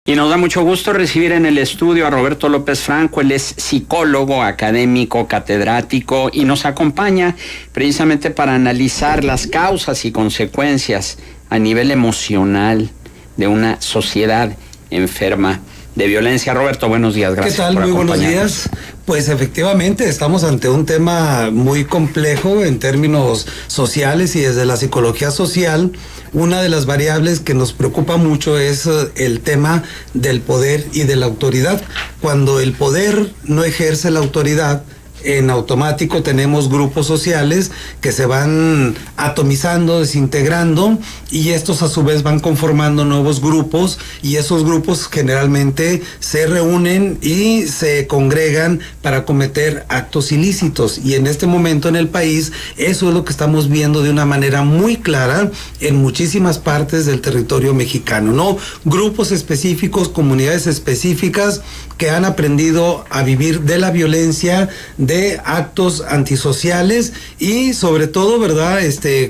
Y nos da mucho gusto recibir en el estudio a Roberto López Franco. Él es psicólogo, académico, catedrático y nos acompaña precisamente para analizar las causas y consecuencias a nivel emocional de una sociedad enferma de violencia. Roberto, buenos días, gracias. ¿Qué tal? Muy buenos días. Pues efectivamente estamos ante un tema muy complejo en términos sociales y desde la psicología social. Una de las variables que nos preocupa mucho es el tema del poder y de la autoridad. Cuando el poder no ejerce la autoridad, en automático tenemos grupos sociales que se van atomizando, desintegrando, y estos a su vez van conformando nuevos grupos, y esos grupos generalmente se reúnen y se congregan para cometer actos ilícitos. Y en este momento en el país eso es lo que estamos viendo de una manera muy clara en muchísimas partes del territorio mexicano, ¿no? Grupos específicos, comunidades específicas que han aprendido a vivir de la violencia, de actos antisociales y sobre todo, ¿verdad?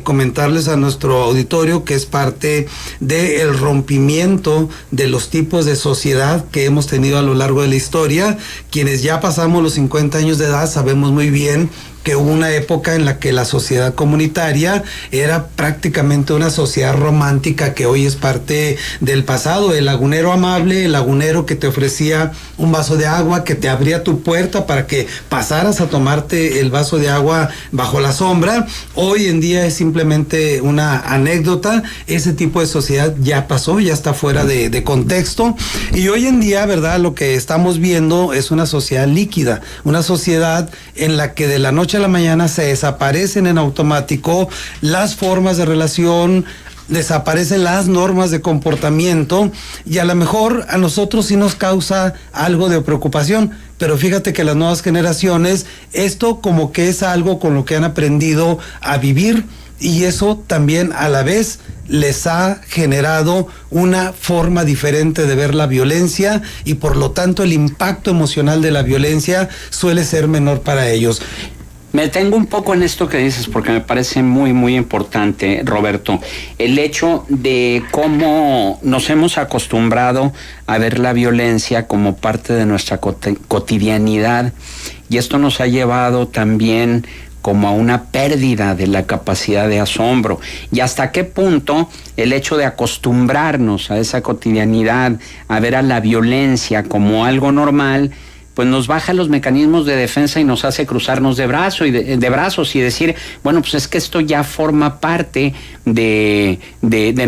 Comentarles a nuestro auditorio que es parte del rompimiento de los tipos de sociedad que hemos tenido a lo largo de la historia. Quienes ya pasamos los 50 años de edad sabemos muy bien que hubo una época en la que la sociedad comunitaria era prácticamente una sociedad romántica que hoy es parte del pasado. El lagunero amable, el lagunero que te ofrecía un vaso de agua, que te abría tu puerta para que pasaras a tomarte el vaso de agua bajo la sombra. Hoy en día es simplemente una anécdota. Ese tipo de sociedad ya pasó, ya está fuera de contexto. Y hoy en día, ¿verdad? Lo que estamos viendo es una sociedad líquida, una sociedad en la que de la noche a la mañana se desaparecen en automático las formas de relación, desaparecen las normas de comportamiento, y a lo mejor a nosotros sí nos causa algo de preocupación, pero fíjate que las nuevas generaciones, esto como que es algo con lo que han aprendido a vivir, y eso también a la vez les ha generado una forma diferente de ver la violencia, y por lo tanto el impacto emocional de la violencia suele ser menor para ellos. Me detengo un poco en esto que dices porque me parece muy, muy importante, Roberto. El hecho de cómo nos hemos acostumbrado a ver la violencia como parte de nuestra cotidianidad, y esto nos ha llevado también como a una pérdida de la capacidad de asombro. Y hasta qué punto el hecho de acostumbrarnos a esa cotidianidad, a ver a la violencia como algo normal, pues nos baja los mecanismos de defensa y nos hace cruzarnos de brazos y decir, bueno, pues es que esto ya forma parte de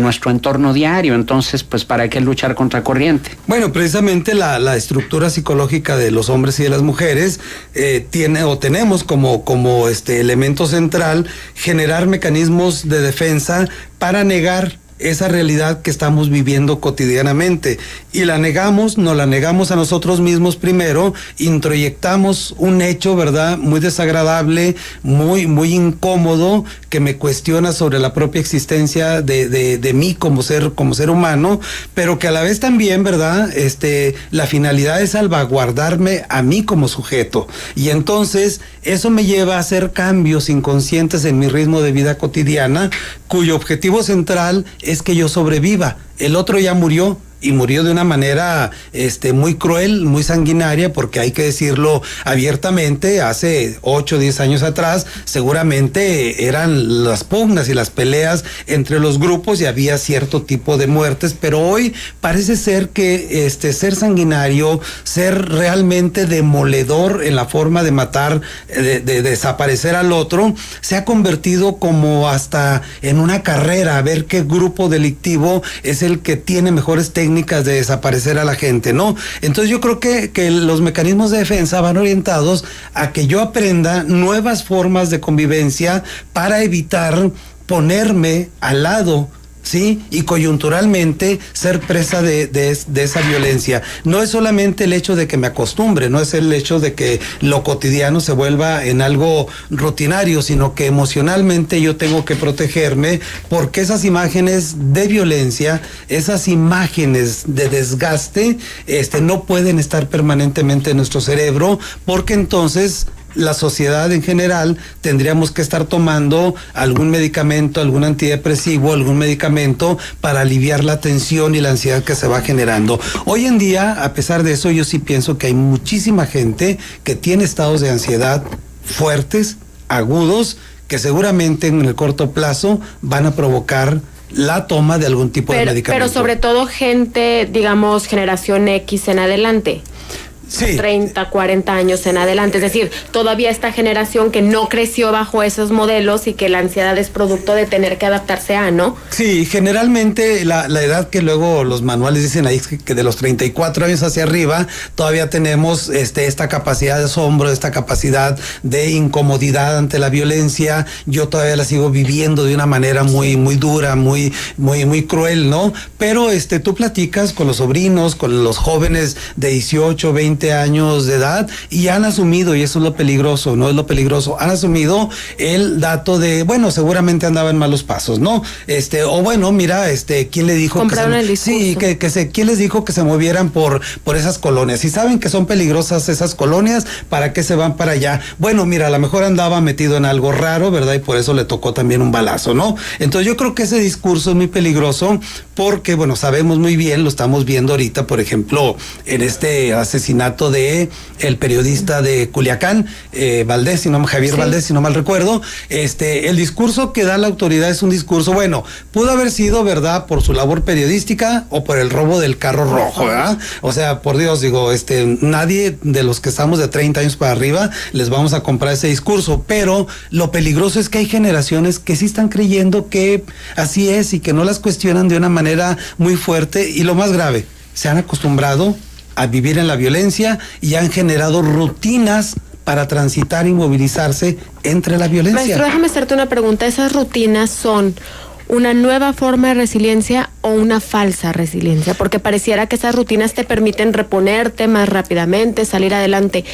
nuestro entorno diario, entonces, pues, ¿para qué luchar contra corriente? Bueno, precisamente la estructura psicológica de los hombres y de las mujeres tenemos como elemento central generar mecanismos de defensa para negar esa realidad que estamos viviendo cotidianamente, y nos la negamos a nosotros mismos primero, introyectamos un hecho, ¿verdad?, muy desagradable, muy, muy incómodo, que me cuestiona sobre la propia existencia de mí como ser humano, pero que a la vez también, ¿verdad?, la finalidad es salvaguardarme a mí como sujeto, y entonces eso me lleva a hacer cambios inconscientes en mi ritmo de vida cotidiana, cuyo objetivo central es que yo sobreviva. El otro ya murió, y murió de una manera muy cruel, muy sanguinaria, porque hay que decirlo abiertamente, hace 8 o 10 años atrás seguramente eran las pugnas y las peleas entre los grupos y había cierto tipo de muertes, pero hoy parece ser que ser sanguinario, ser realmente demoledor en la forma de matar, de desaparecer al otro, se ha convertido como hasta en una carrera a ver qué grupo delictivo es el que tiene mejores técnicas de desaparecer a la gente, ¿no? Entonces yo creo que los mecanismos de defensa van orientados a que yo aprenda nuevas formas de convivencia para evitar ponerme al lado, ¿sí?, y coyunturalmente ser presa de esa violencia. No es solamente el hecho de que me acostumbre, no es el hecho de que lo cotidiano se vuelva en algo rutinario, sino que emocionalmente yo tengo que protegerme, porque esas imágenes de violencia, esas imágenes de desgaste, no pueden estar permanentemente en nuestro cerebro, porque entonces la sociedad en general tendríamos que estar tomando algún medicamento, algún antidepresivo, algún medicamento para aliviar la tensión y la ansiedad que se va generando. Hoy en día, a pesar de eso, yo sí pienso que hay muchísima gente que tiene estados de ansiedad fuertes, agudos, que seguramente en el corto plazo van a provocar la toma de algún tipo de medicamento. Pero sobre todo gente, digamos, generación X en adelante. Sí. 30, 40 años en adelante, es decir, todavía esta generación que no creció bajo esos modelos y que la ansiedad es producto de tener que adaptarse a, ¿no? Sí, generalmente la edad que luego los manuales dicen ahí que de los 34 años hacia arriba todavía tenemos esta capacidad de asombro, esta capacidad de incomodidad ante la violencia. Yo todavía la sigo viviendo de una manera muy dura, muy cruel, ¿no? Pero tú platicas con los sobrinos, con los jóvenes de 18, 20 años de edad y han asumido, y eso es lo peligroso, no es lo peligroso, han asumido el dato de, bueno, seguramente andaba en malos pasos, ¿no? O bueno, mira, ¿quién le dijo compraron el discurso? Sí, ¿quién les dijo que se movieran por esas colonias? Si saben que son peligrosas esas colonias, ¿para qué se van para allá? Bueno, mira, a lo mejor andaba metido en algo raro, ¿verdad? Y por eso le tocó también un balazo, ¿no? Entonces yo creo que ese discurso es muy peligroso porque, bueno, sabemos muy bien, lo estamos viendo ahorita, por ejemplo, en este asesinato de el periodista de Culiacán, Valdés, Javier Valdés, si no mal recuerdo. El discurso que da la autoridad es un discurso, bueno, pudo haber sido, ¿verdad?, por su labor periodística o por el robo del carro rojo, ¿verdad? O sea, por Dios, digo, nadie de los que estamos de 30 años para arriba les vamos a comprar ese discurso, pero lo peligroso es que hay generaciones que sí están creyendo que así es y que no las cuestionan de una manera muy fuerte, y lo más grave, se han acostumbrado a vivir en la violencia y han generado rutinas para transitar y movilizarse entre la violencia. Maestro, déjame hacerte una pregunta. ¿Esas rutinas son una nueva forma de resiliencia o una falsa resiliencia? Porque pareciera que esas rutinas te permiten reponerte más rápidamente, salir adelante,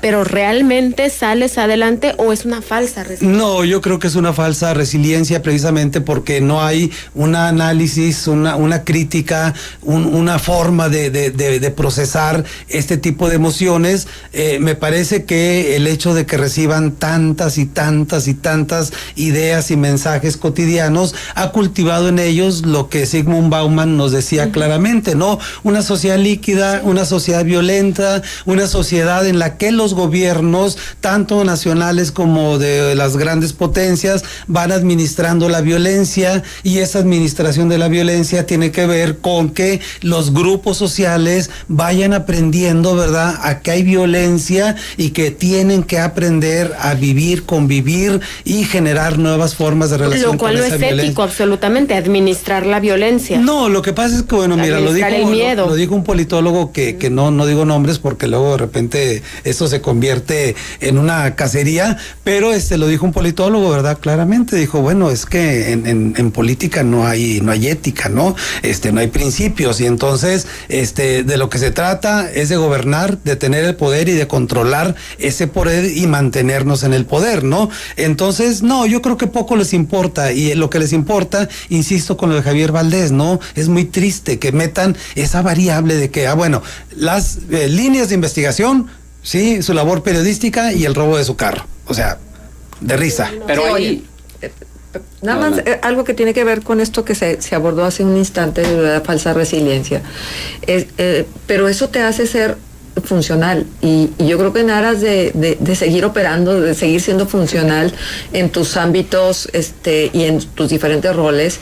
pero ¿realmente sales adelante o es una falsa resiliencia? No, yo creo que es una falsa resiliencia precisamente porque no hay un análisis, una crítica, una forma de procesar este tipo de emociones. Me parece que el hecho de que reciban tantas y tantas y tantas ideas y mensajes cotidianos ha cultivado en ellos lo que Zygmunt Bauman nos decía claramente, ¿no? Una sociedad líquida, una sociedad violenta, una sociedad en la que los gobiernos, tanto nacionales como de las grandes potencias, van administrando la violencia, y esa administración de la violencia tiene que ver con que los grupos sociales vayan aprendiendo, ¿verdad?, a que hay violencia y que tienen que aprender a vivir, convivir y generar nuevas formas de relación lo cual con no esa es violencia. ético absolutamente, administrar la violencia. No, lo que pasa es que, bueno, mira, lo dijo un politólogo que no digo nombres porque luego de repente eso se convierte en una cacería, pero lo dijo un politólogo, ¿verdad? Claramente dijo, bueno, es que en política no hay ética, ¿no? No hay principios, y entonces de lo que se trata es de gobernar, de tener el poder y de controlar ese poder y mantenernos en el poder, ¿no? Entonces, no, yo creo que poco les importa, y lo que les importa, insisto con lo de Javier Valdés, ¿no? Es muy triste que metan esa variable de que, bueno, las líneas de investigación, sí, su labor periodística y el robo de su carro. O sea, de risa. Pero ahí... Nada más, algo que tiene que ver con esto que se abordó hace un instante de la falsa resiliencia. Pero eso te hace ser funcional, y yo creo que en aras de seguir operando, de seguir siendo funcional en tus ámbitos y en tus diferentes roles,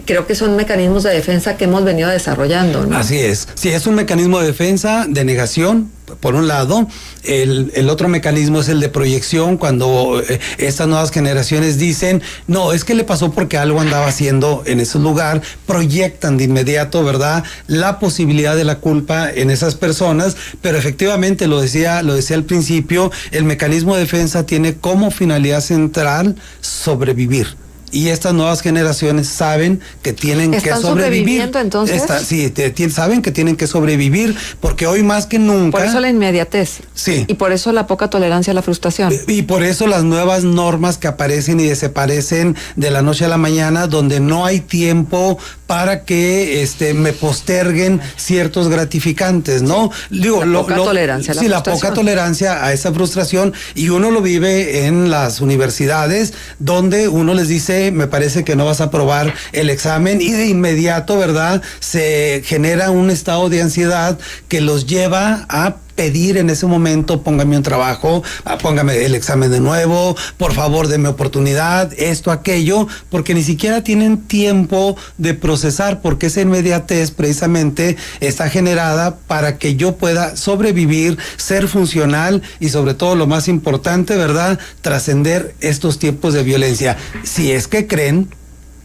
creo que son mecanismos de defensa que hemos venido desarrollando, ¿no? Así es. Sí, es un mecanismo de defensa, de negación, por un lado. El otro mecanismo es el de proyección, cuando estas nuevas generaciones dicen, no, es que le pasó porque algo andaba haciendo en ese lugar, proyectan de inmediato, ¿verdad?, la posibilidad de la culpa en esas personas, pero efectivamente, lo decía al principio, el mecanismo de defensa tiene como finalidad central sobrevivir. Y estas nuevas generaciones saben que tienen que sobrevivir. ¿Están sobreviviendo entonces? Saben que tienen que sobrevivir, porque hoy más que nunca... Por eso la inmediatez. Sí. Y por eso la poca tolerancia a la frustración. Y por eso las nuevas normas que aparecen y desaparecen de la noche a la mañana, donde no hay tiempo para que me posterguen ciertos gratificantes, ¿no? Digo, la poca tolerancia a la sí, frustración. la poca tolerancia a esa frustración, y uno lo vive en las universidades, donde uno les dice, me parece que no vas a aprobar el examen, y de inmediato, ¿verdad?, se genera un estado de ansiedad que los lleva a pedir en ese momento, póngame un trabajo, póngame el examen de nuevo, por favor denme oportunidad, esto, aquello, porque ni siquiera tienen tiempo de procesar, porque esa inmediatez precisamente está generada para que yo pueda sobrevivir, ser funcional y sobre todo lo más importante, ¿verdad?, trascender estos tiempos de violencia, si es que creen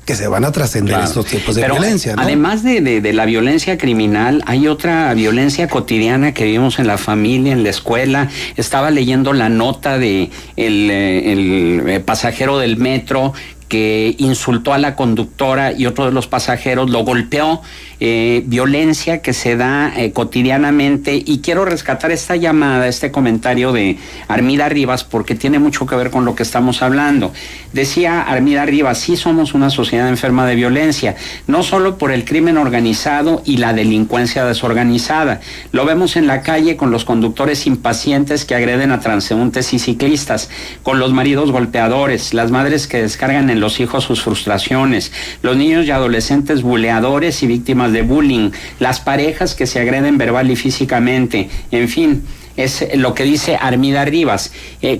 que se van a trascender estos tipos de violencia, ¿no? Además de la violencia criminal, hay otra violencia cotidiana que vivimos en la familia, en la escuela. Estaba leyendo la nota de el pasajero del metro que insultó a la conductora y otro de los pasajeros lo golpeó, violencia que se da cotidianamente, y quiero rescatar esta llamada, este comentario de Armida Rivas, porque tiene mucho que ver con lo que estamos hablando. Decía Armida Rivas, sí somos una sociedad enferma de violencia, no solo por el crimen organizado y la delincuencia desorganizada, lo vemos en la calle con los conductores impacientes que agreden a transeúntes y ciclistas, con los maridos golpeadores, las madres que descargan en los hijos sus frustraciones, los niños y adolescentes buleadores y víctimas de bullying, las parejas que se agreden verbal y físicamente, en fin, es lo que dice Armida Rivas.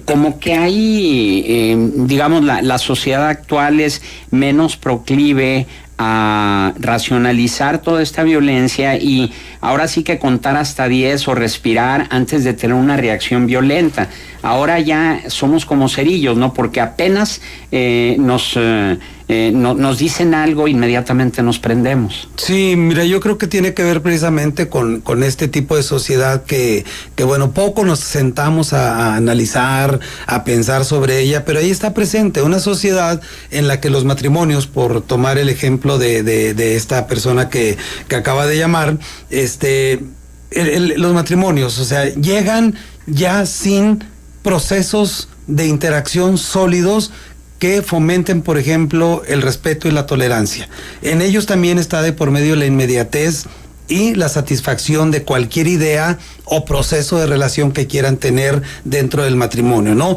Como que hay, digamos, la sociedad actual es menos proclive a racionalizar toda esta violencia y ahora sí que contar hasta 10 o respirar antes de tener una reacción violenta. Ahora ya somos como cerillos, ¿no? Porque apenas nos dicen algo, inmediatamente nos prendemos. Sí, mira, yo creo que tiene que ver precisamente con este tipo de sociedad que bueno, poco nos sentamos a analizar, a pensar sobre ella, pero ahí está presente una sociedad en la que los matrimonios, por tomar el ejemplo de esta persona que acaba de llamar, los matrimonios, o sea, llegan ya sin procesos de interacción sólidos que fomenten, por ejemplo, el respeto y la tolerancia. En ellos también está de por medio la inmediatez y la satisfacción de cualquier idea o proceso de relación que quieran tener dentro del matrimonio, ¿no?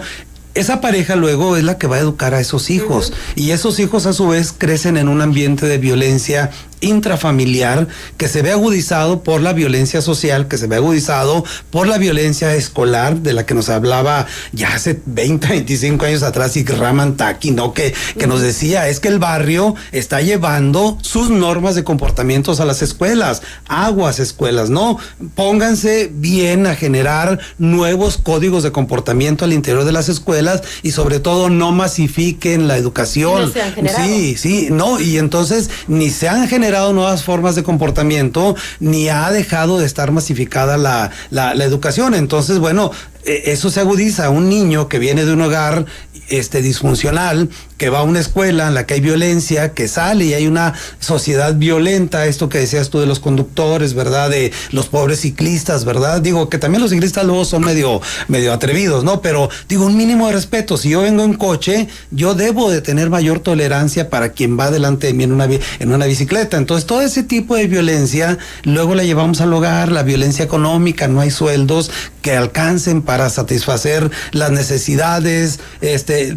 Esa pareja luego es la que va a educar a esos hijos, y esos hijos a su vez crecen en un ambiente de violencia intrafamiliar que se ve agudizado por la violencia social, que se ve agudizado por la violencia escolar de la que nos hablaba ya hace 20, 25 años atrás y Raman Taki, ¿no? Que nos decía, es que el barrio está llevando sus normas de comportamientos a las escuelas, aguas escuelas, ¿no? Pónganse bien a generar nuevos códigos de comportamiento al interior de las escuelas y sobre todo no masifiquen la educación. No se han generado. Sí, no, y entonces ni se han generado nuevas formas de comportamiento, ni ha dejado de estar masificada la educación. Entonces, bueno, eso se agudiza. Un niño que viene de un hogar disfuncional, que va a una escuela en la que hay violencia, que sale y hay una sociedad violenta, esto que decías tú de los conductores, ¿verdad? De los pobres ciclistas, ¿verdad? Digo, que también los ciclistas luego son medio atrevidos, ¿no? Pero digo, un mínimo de respeto. Si yo vengo en coche, yo debo de tener mayor tolerancia para quien va delante de mí en una bicicleta. Entonces, todo ese tipo de violencia, luego la llevamos al hogar, la violencia económica, no hay sueldos que alcancen para satisfacer las necesidades,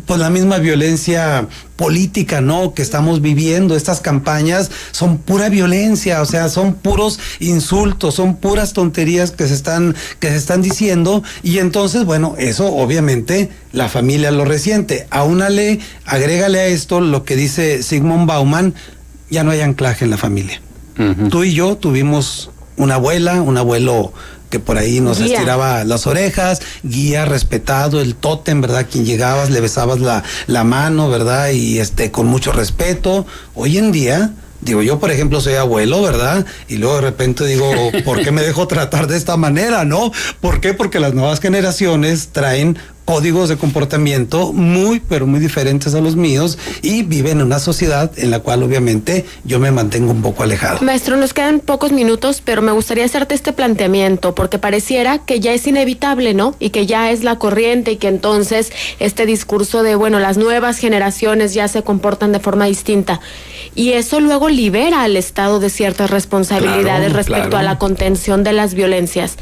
pues la misma violencia política, ¿no? Que estamos viviendo, estas campañas son pura violencia, o sea, son puros insultos, son puras tonterías que se están diciendo, y entonces, bueno, eso obviamente la familia lo resiente. Agrégale a esto lo que dice Zygmunt Bauman, ya no hay anclaje en la familia. Uh-huh. Tú y yo tuvimos una abuela, un abuelo que por ahí nos estiraba las orejas, guía respetado, el tótem, ¿verdad? Quien llegabas, le besabas la mano, ¿verdad? Y con mucho respeto. Hoy en día, digo, yo por ejemplo soy abuelo, ¿verdad? Y luego de repente digo, ¿por qué me dejo tratar de esta manera, no? ¿Por qué? Porque las nuevas generaciones traen códigos de comportamiento muy, pero muy diferentes a los míos y viven en una sociedad en la cual obviamente yo me mantengo un poco alejado. Maestro, nos quedan pocos minutos, pero me gustaría hacerte este planteamiento, porque pareciera que ya es inevitable, ¿no? Y que ya es la corriente y que entonces este discurso de, bueno, las nuevas generaciones ya se comportan de forma distinta. Y eso luego libera al Estado de ciertas responsabilidades respecto a la contención de las violencias.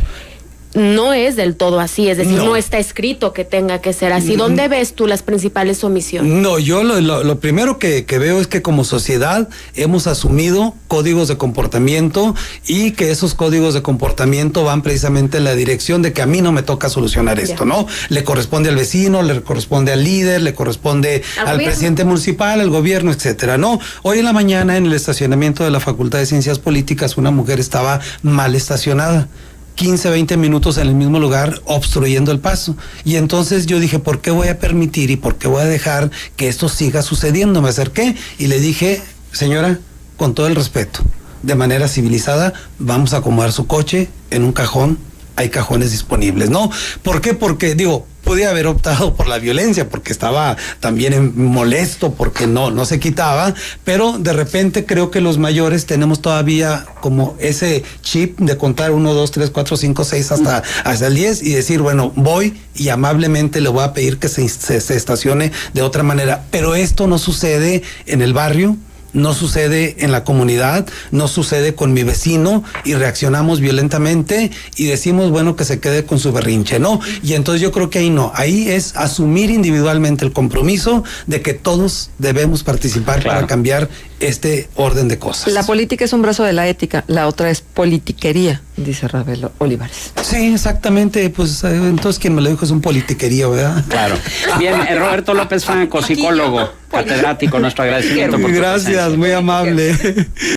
No es del todo así, es decir, no está escrito que tenga que ser así. ¿Dónde ves tú las principales omisiones? No, yo lo primero que veo es que como sociedad hemos asumido códigos de comportamiento y que esos códigos de comportamiento van precisamente en la dirección de que a mí no me toca solucionar esto, ¿no? Le corresponde al vecino, le corresponde al líder, le corresponde al presidente municipal, al gobierno, etcétera, ¿no? Hoy en la mañana en el estacionamiento de la Facultad de Ciencias Políticas una mujer estaba mal estacionada. 15, 20 minutos en el mismo lugar obstruyendo el paso. Y entonces yo dije, ¿por qué voy a permitir y por qué voy a dejar que esto siga sucediendo? Me acerqué y le dije, señora, con todo el respeto, de manera civilizada, vamos a acomodar su coche en un cajón. Hay cajones disponibles, ¿no? ¿Por qué? Porque, pude haber optado por la violencia, porque estaba también molesto, porque no se quitaba, pero de repente creo que los mayores tenemos todavía como ese chip de contar 1, 2, 3, 4, 5, 6 hasta el 10 y decir, bueno, voy y amablemente le voy a pedir que se estacione de otra manera. Pero esto no sucede en el barrio, no sucede en la comunidad, no sucede con mi vecino y reaccionamos violentamente y decimos, bueno, que se quede con su berrinche, ¿no? Y entonces yo creo que ahí no, ahí es asumir individualmente el compromiso de que todos debemos participar para cambiar este orden de cosas. La política es un brazo de la ética, la otra es politiquería, dice Ravelo Olivares. Sí, exactamente, pues entonces quien me lo dijo es un politiquerío, ¿verdad? Claro. Bien, Roberto López Franco, psicólogo, catedrático, nuestro agradecimiento por tu presencia. Gracias, muy amable.